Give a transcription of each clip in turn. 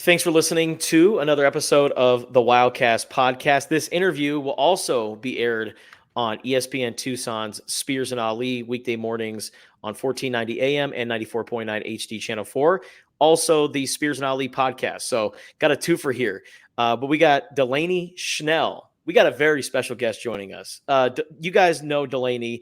Thanks for listening to another episode of the Wildcast podcast. This interview will also be aired on ESPN Tucson's Spears and Ali weekday mornings on 1490 AM and 94.9 HD Channel 4. Also, the Spears and Ali podcast. So, got a twofer here. But we got Delaney Schnell. We got a very special guest joining us. You guys know Delaney.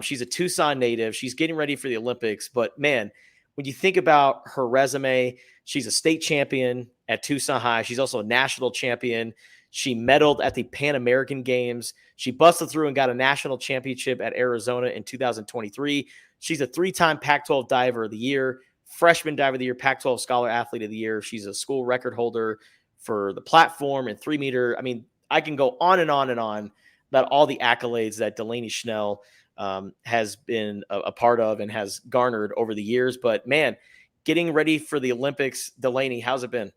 She's a Tucson native. She's getting ready for the Olympics. But, man, when you think about her resume, she's a state champion at Tucson High. She's also a national champion. She medaled at the Pan American Games. She busted through and got a national championship at Arizona in 2023. She's a three-time Pac-12 Diver of the Year, Freshman Diver of the Year, Pac-12 Scholar Athlete of the Year. She's a school record holder for the platform and 3-meter. I mean, I can go on and on and on about all the accolades that Delaney Schnell has been a part of and has garnered over the years. But, man, getting ready for the Olympics, Delaney, how's it been?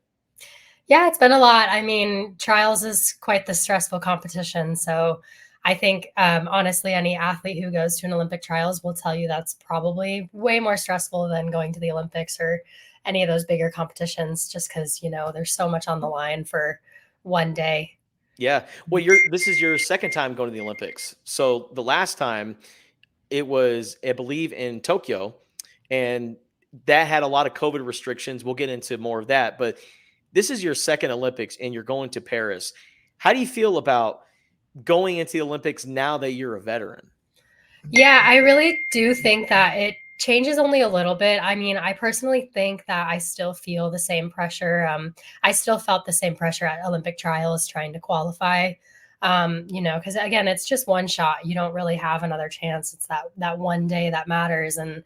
Yeah, it's been a lot. I mean, trials is quite the stressful competition. So I think, honestly, any athlete who goes to an Olympic trials will tell you that's probably way more stressful than going to the Olympics or any of those bigger competitions, just because, there's so much on the line for one day. Yeah. Well, this is your second time going to the Olympics. So the last time it was, I believe, in Tokyo, and that had a lot of COVID restrictions. We'll get into more of that, but this is your second Olympics and you're going to Paris. How do you feel about going into the Olympics now that you're a veteran? Yeah, I really do think that it changes only a little bit. I mean, I personally think that I still feel the same pressure. I still felt the same pressure at Olympic trials trying to qualify, because again, it's just one shot. You don't really have another chance. It's that one day that matters. And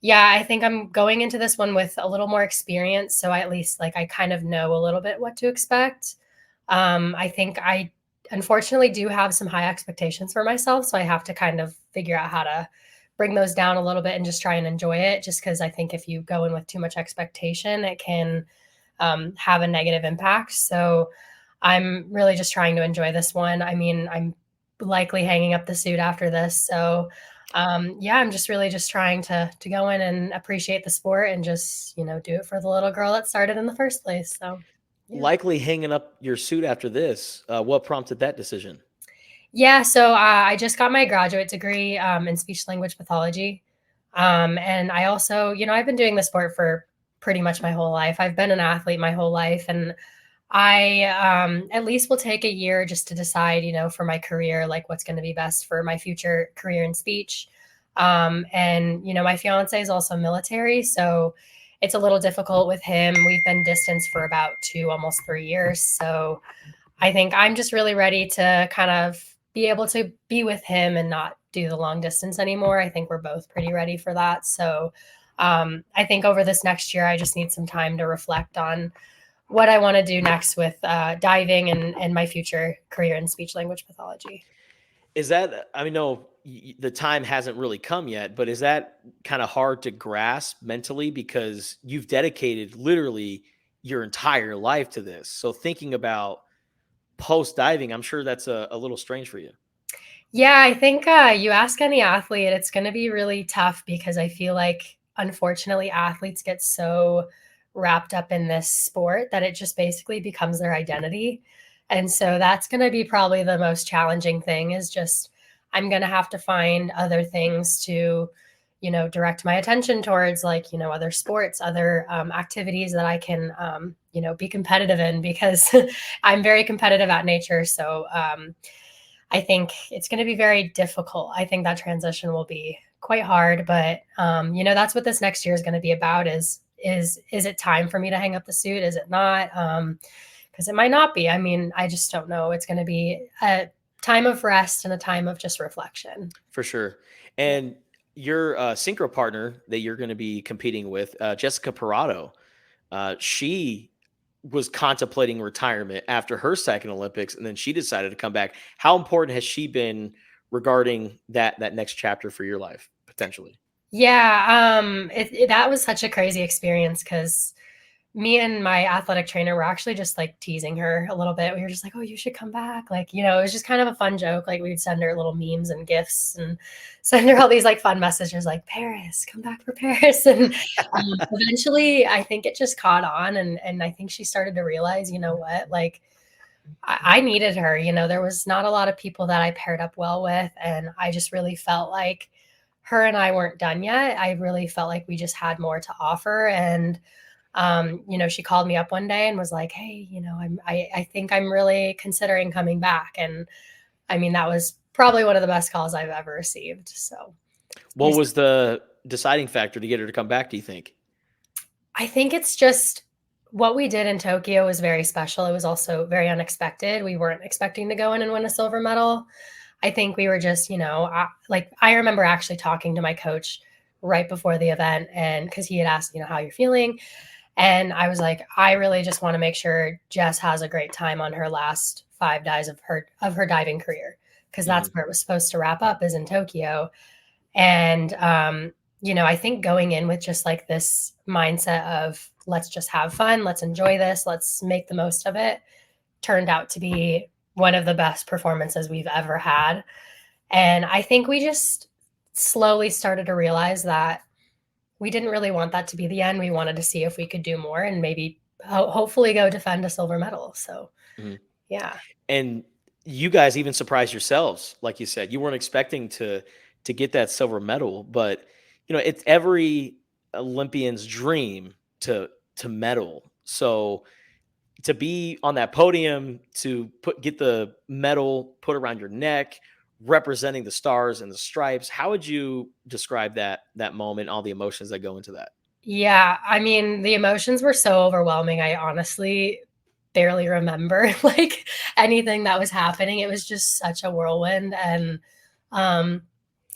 yeah, I think I'm going into this one with a little more experience. So I at least I kind of know a little bit what to expect. I think I unfortunately do have some high expectations for myself. So I have to kind of figure out how to bring those down a little bit and just try and enjoy it. Just because I think if you go in with too much expectation, it can have a negative impact. So I'm really just trying to enjoy this one. I mean, I'm likely hanging up the suit after this. So I'm just really just trying to go in and appreciate the sport and just, do it for the little girl that started in the first place. So yeah. Likely hanging up your suit after this. What prompted that decision? Yeah. So I just got my graduate degree in speech language pathology. And I also, I've been doing the sport for pretty much my whole life. I've been an athlete my whole life. And I at least will take a year just to decide, for my career, what's going to be best for my future career in speech. And my fiance is also military, so it's a little difficult with him. We've been distanced for about 2, almost 3 years. So I think I'm just really ready to kind of be able to be with him and not do the long distance anymore. I think we're both pretty ready for that. So I think over this next year, I just need some time to reflect on what I want to do next with diving and my future career in speech language pathology. Is that, no, the time hasn't really come yet, but is that kind of hard to grasp mentally because you've dedicated literally your entire life to this? So thinking about post diving, I'm sure that's a little strange for you. Yeah, I think you ask any athlete, it's going to be really tough because I feel like, unfortunately, athletes get so wrapped up in this sport that it just basically becomes their identity. And so that's going to be probably the most challenging thing is just, I'm going to have to find other things to, direct my attention towards, other sports, other activities that I can, be competitive in because I'm very competitive at nature. So I think it's going to be very difficult. I think that transition will be quite hard, but that's what this next year is going to be about is it time for me to hang up the suit? Is it not? Because it might not be. I mean, I just don't know. It's going to be a time of rest and a time of just reflection. For sure. And your synchro partner that you're going to be competing with, Jessica Parado, she was contemplating retirement after her second Olympics, and then she decided to come back. How important has she been regarding that next chapter for your life, potentially? Yeah, that was such a crazy experience because me and my athletic trainer were actually just like teasing her a little bit. We were just like, "Oh, you should come back." Like, it was just kind of a fun joke. Like we'd send her little memes and gifts and send her all these like fun messages like, "Paris, come back for Paris." And eventually I think it just caught on, and I think she started to realize, you know what, like I needed her. There was not a lot of people that I paired up well with, and I just really felt like her and I weren't done yet. I really felt like we just had more to offer. And she called me up one day and was like, "Hey, I think I'm really considering coming back." And I mean, that was probably one of the best calls I've ever received. So What was the deciding factor to get her to come back, do you think? I think it's just what we did in Tokyo was very special. It was also very unexpected. We weren't expecting to go in and win a silver medal. I think we were just, I remember actually talking to my coach right before the event, and because he had asked, how you're feeling. And I was like, I really just want to make sure Jess has a great time on her last 5 days of her diving career, because that's where it was supposed to wrap up, is in Tokyo. And I think going in with just like this mindset of let's just have fun, let's enjoy this, let's make the most of it, turned out to be one of the best performances we've ever had. And I think we just slowly started to realize that we didn't really want that to be the end. We wanted to see if we could do more and maybe hopefully go defend a silver medal. So, yeah. And you guys even surprised yourselves. Like you said, you weren't expecting to get that silver medal, but it's every Olympian's dream to medal. So to be on that podium, to get the medal put around your neck, representing the stars and the stripes, how would you describe that moment, all the emotions that go into that? Yeah, I mean, the emotions were so overwhelming. I honestly barely remember like anything that was happening. It was just such a whirlwind, and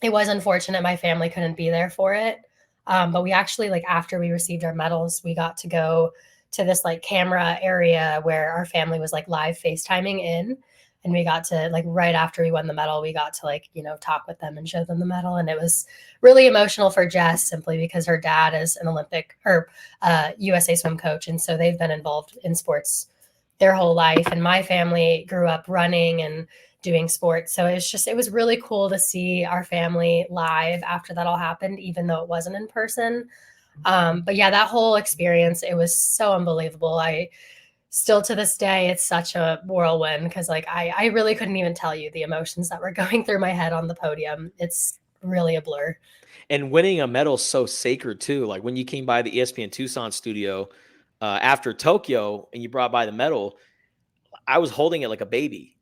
it was unfortunate my family couldn't be there for it. But we actually, like, after we received our medals, we got to go to this like camera area where our family was like live FaceTiming in. And we got to, like, right after we won the medal, we got to, like, talk with them and show them the medal. And it was really emotional for Jess, simply because her dad is an Olympic or USA swim coach. And so they've been involved in sports their whole life. And my family grew up running and doing sports. So it was really cool to see our family live after that all happened, even though it wasn't in person. But yeah, that whole experience, it was so unbelievable. I still to this day, it's such a whirlwind, because like I really couldn't even tell you the emotions that were going through my head on the podium. It's really a blur. And winning a medal is so sacred too. Like when you came by the ESPN Tucson studio after Tokyo and you brought by the medal, I was holding it like a baby.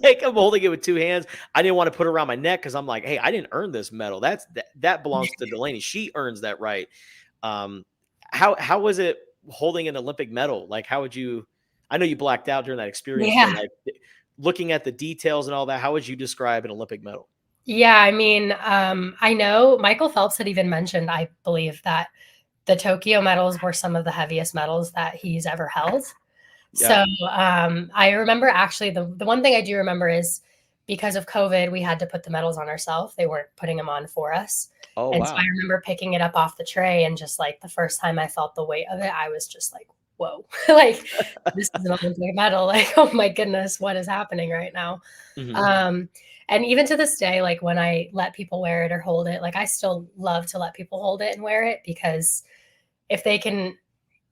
Like I'm holding it with two hands. I didn't want to put it around my neck because I'm like, hey, I didn't earn this medal. That belongs to Delaney. She earns that right. How was it holding an Olympic medal? Like, how would you? I know you blacked out during that experience, Yeah. but like looking at the details and all that, how would you describe an Olympic medal? Yeah, I mean, I know Michael Phelps had even mentioned, I believe, that the Tokyo medals were some of the heaviest medals that he's ever held. Yeah. So I remember, actually, the one thing I do remember is, because of COVID, we had to put the medals on ourselves. They weren't putting them on for us. Oh, And so I wow. remember picking it up off the tray, and just like the first time I felt the weight of it, I was just like, whoa, like this is an Olympic medal. Like, oh my goodness, what is happening right now? Mhm. And even to this day, like when I let people wear it or hold it, like I still love to let people hold it and wear it, because if they can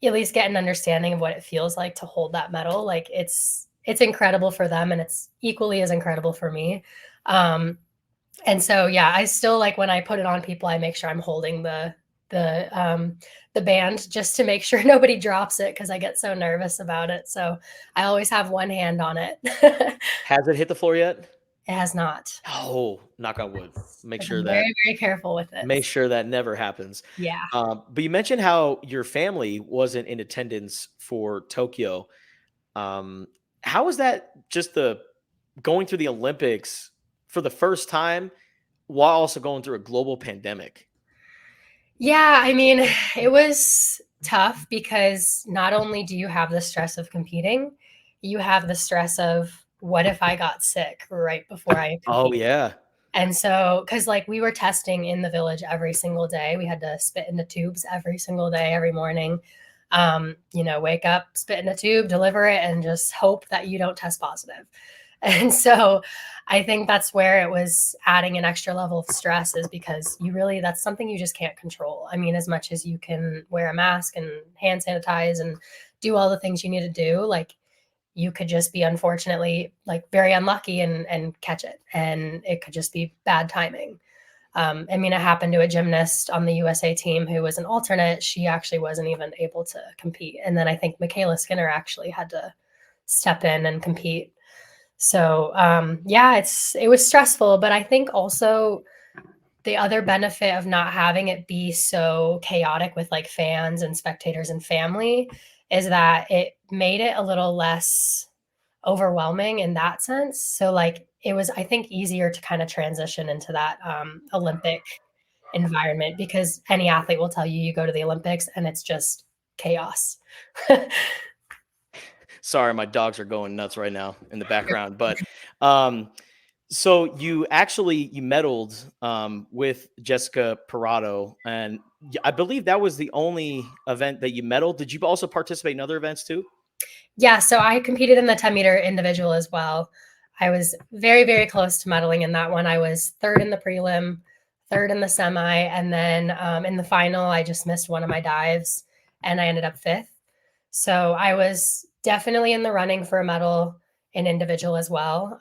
at least get an understanding of what it feels like to hold that medal, like it's incredible for them, and it's equally as incredible for me. And so, yeah, I still, like, when I put it on people, I make sure I'm holding the band, just to make sure nobody drops it, because I get so nervous about it. So I always have one hand on it. It Has it hit the floor yet? has not. Oh, knock on wood. Make I've sure been that very, very careful with it. make sure that never happens. Yeah. But you mentioned how your family wasn't in attendance for Tokyo. Um, how was that, just the going through the Olympics for the first time while also going through a global pandemic? Yeah, I mean, it was tough, because not only do you have the stress of competing, you have the stress of, what if I got sick right before I Oh, compete? yeah. And so, because like we were testing in the village every single day, we had to spit into tubes every single day, every morning. Wake up, spit in a tube, deliver it, and just hope that you don't test positive. And so I think that's where it was adding an extra level of stress, is because that's something you just can't control. I mean, as much as you can wear a mask and hand sanitize and do all the things you need to do, like, you could just be unfortunately like very unlucky and catch it. And it could just be bad timing. I mean, it happened to a gymnast on the USA team who was an alternate. She actually wasn't even able to compete. And then I think Michaela Skinner actually had to step in and compete. So it was stressful, but I think also the other benefit of not having it be so chaotic with like fans and spectators and family is that it made it a little less overwhelming in that sense. So like it was, I think, easier to kind of transition into that Olympic environment, because any athlete will tell you go to the Olympics and it's just chaos. Sorry, my dogs are going nuts right now in the background. But so you medaled with Jessica Parado, and I believe that was the only event that you medaled. Did you also participate in other events too? Yeah, so I competed in the 10-meter individual as well. I was very, very close to medaling in that one. I was third in the prelim, third in the semi, and then in the final, I just missed one of my dives, and I ended up fifth. So I was definitely in the running for a medal in individual as well.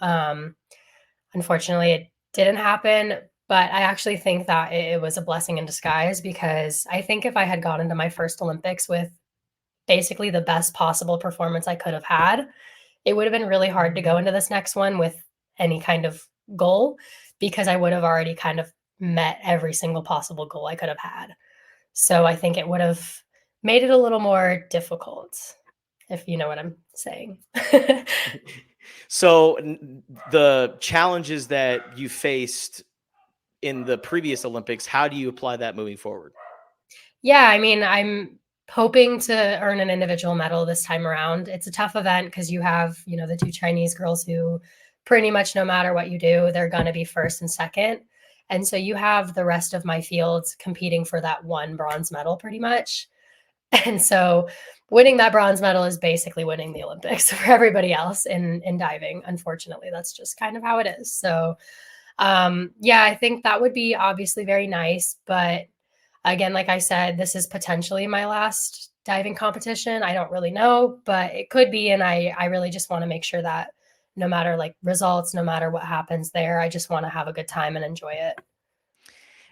Unfortunately, it didn't happen, but I actually think that it was a blessing in disguise, because I think if I had gone into my first Olympics with basically the best possible performance I could have had, it would have been really hard to go into this next one with any kind of goal, because I would have already kind of met every single possible goal I could have had. So I think it would have made it a little more difficult, if you know what I'm saying. So the challenges that you faced in the previous Olympics, how do you apply that moving forward? Yeah, I mean, I'm hoping to earn an individual medal this time around. It's a tough event because you have, the two Chinese girls who pretty much no matter what you do, they're going to be first and second. And so you have the rest of my fields competing for that one bronze medal pretty much. And so winning that bronze medal is basically winning the Olympics for everybody else in diving. Unfortunately, that's just kind of how it is. So, I think that would be obviously very nice. But again, like I said, this is potentially my last diving competition. I don't really know, but it could be. And I really just want to make sure that no matter like results, no matter what happens there, I just want to have a good time and enjoy it.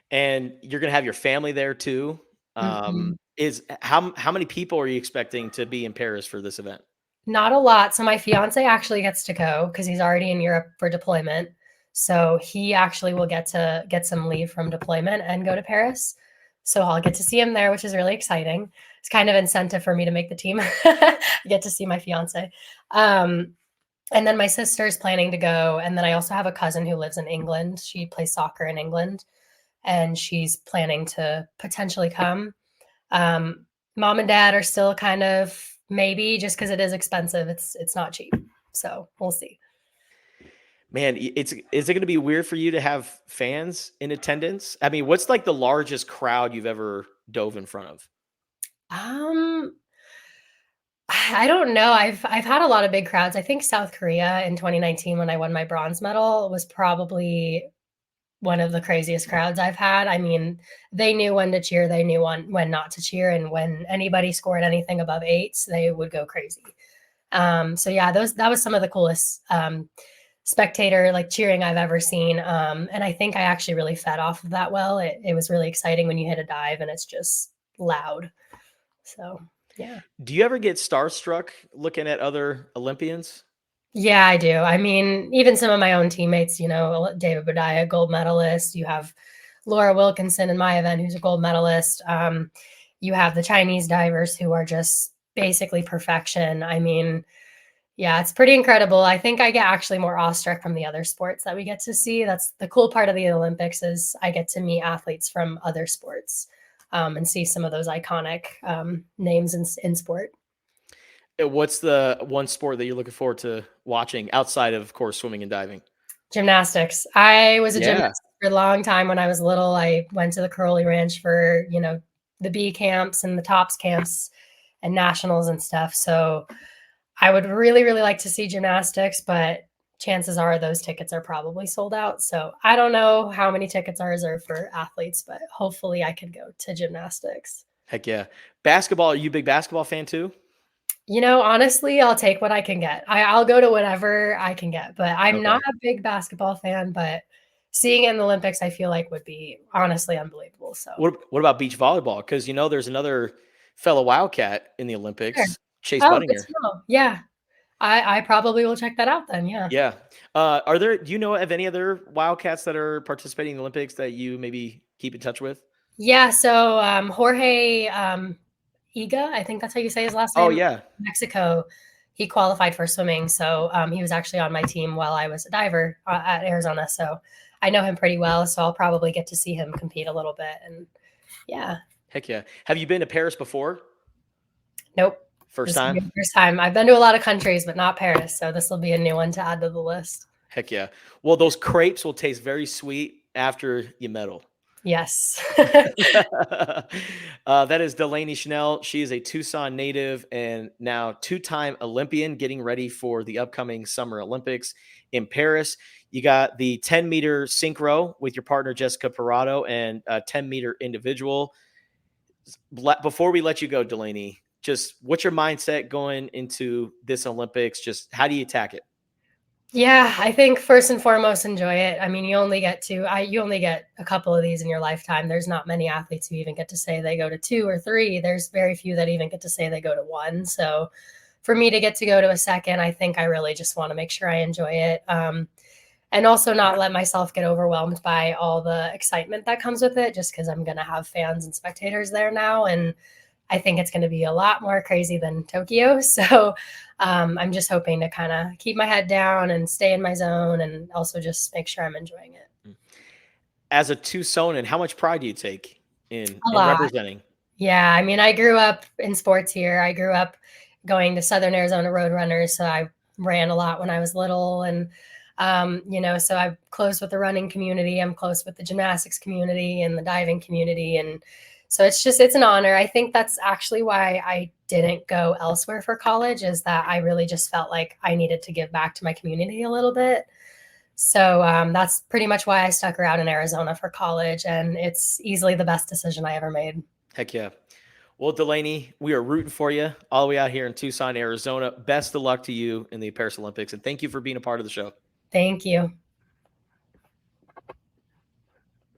And you're going to have your family there too. Mhm. Is how many people are you expecting to be in Paris for this event? Not a lot. So my fiance actually gets to go because he's already in Europe for deployment. So he actually will get to get some leave from deployment and go to Paris. So I'll get to see him there, which is really exciting. It's kind of incentive for me to make the team. I get to see my fiance. And then my sister's planning to go. And then I also have a cousin who lives in England. She plays soccer in England, and she's planning to potentially come. Mom and dad are still kind of maybe, just because it is expensive. It's not cheap. So we'll see. Man, is it going to be weird for you to have fans in attendance? I mean, what's like the largest crowd you've ever dove in front of? Um, I don't know. I've had a lot of big crowds. I think South Korea in 2019 when I won my bronze medal was probably one of the craziest crowds I've had. I mean, they knew when to cheer, they knew when not to cheer, and when anybody scored anything above eights, they would go crazy. So yeah, that was some of the coolest spectator like cheering I've ever seen. And I think I actually really fed off of that well. It was really exciting when you hit a dive and it's just loud. So yeah. Do you ever get starstruck looking at other Olympians? Yeah, I do. I mean, even some of my own teammates, David Badaya, gold medalist. You have Laura Wilkinson in my event, who's a gold medalist. You have the Chinese divers who are just basically perfection. I mean, yeah, it's pretty incredible. I think I get actually more awestruck from the other sports that we get to see. That's the cool part of the Olympics, is I get to meet athletes from other sports and see some of those iconic names in sport. What's the one sport that you're looking forward to watching outside of course, swimming and diving? Gymnastics. I was a Yeah. gymnast for a long time when I was little. I went to the Curly Ranch for, the B camps and the tops camps. and nationals and stuff. So I would really, really like to see gymnastics, but chances are those tickets are probably sold out. So I don't know how many tickets are reserved for athletes, but hopefully I can go to gymnastics. Heck yeah. Basketball, are you a big basketball fan too? Honestly, I'll take what I can get. I'll go to whatever I can get, but I'm not Okay. a big basketball fan, but seeing it in the Olympics, I feel like would be honestly unbelievable. So What about beach volleyball? Because there's another fellow Wildcat in the sure. Olympics, Chase Oh, good Budinger. to know. Yeah. I probably will check that out then. Yeah. Yeah. Do you know of any other Wildcats that are participating in the Olympics that you maybe keep in touch with? Yeah. So Jorge Iga, I think that's how you say his last Oh name, yeah. Mexico. He qualified for swimming. So he was actually on my team while I was a diver at Arizona. So I know him pretty well. So I'll probably get to see him compete a little bit. And yeah. Heck yeah. Have you been to Paris before? Nope. First This will be time? the first time. I've been to a lot of countries, but not Paris. So this will be a new one to add to the list. Heck yeah. Well, those crepes will taste very sweet after you medal. Yes. That is Delaney Schnell. She is a Tucson native and now two-time Olympian getting ready for the upcoming Summer Olympics in Paris. You got the 10-meter synchro with your partner, Jessica Parado, and a 10-meter individual. Before we let you go, Delaney, just what's your mindset going into this Olympics? Just how do you attack it? Yeah, I think first and foremost, enjoy it. I mean, you only get a couple of these in your lifetime. There's not many athletes who even get to say they go to 2 or 3. There's very few that even get to say they go to 1. So for me to get to go to a second, I think I really just want to make sure I enjoy it. And also not let myself get overwhelmed by all the excitement that comes with it, just because I'm going to have fans and spectators there now. And I think it's going to be a lot more crazy than Tokyo. So I'm just hoping to kind of keep my head down and stay in my zone and also just make sure I'm enjoying it. As a Tucsonan, how much pride do you take in A lot. representing? Yeah. I mean, I grew up in sports here. I grew up going to Southern Arizona Roadrunners. So I ran a lot when I was little. And, so I'm close with the running community. I'm close with the gymnastics community and the diving community. And so it's an honor. I think that's actually why I didn't go elsewhere for college, is that I really just felt like I needed to give back to my community a little bit. So that's pretty much why I stuck around in Arizona for college. And it's easily the best decision I ever made. Heck yeah. Well, Delaney, we are rooting for you all the way out here in Tucson, Arizona. Best of luck to you in the Paris Olympics. And thank you for being a part of the show. Thank you.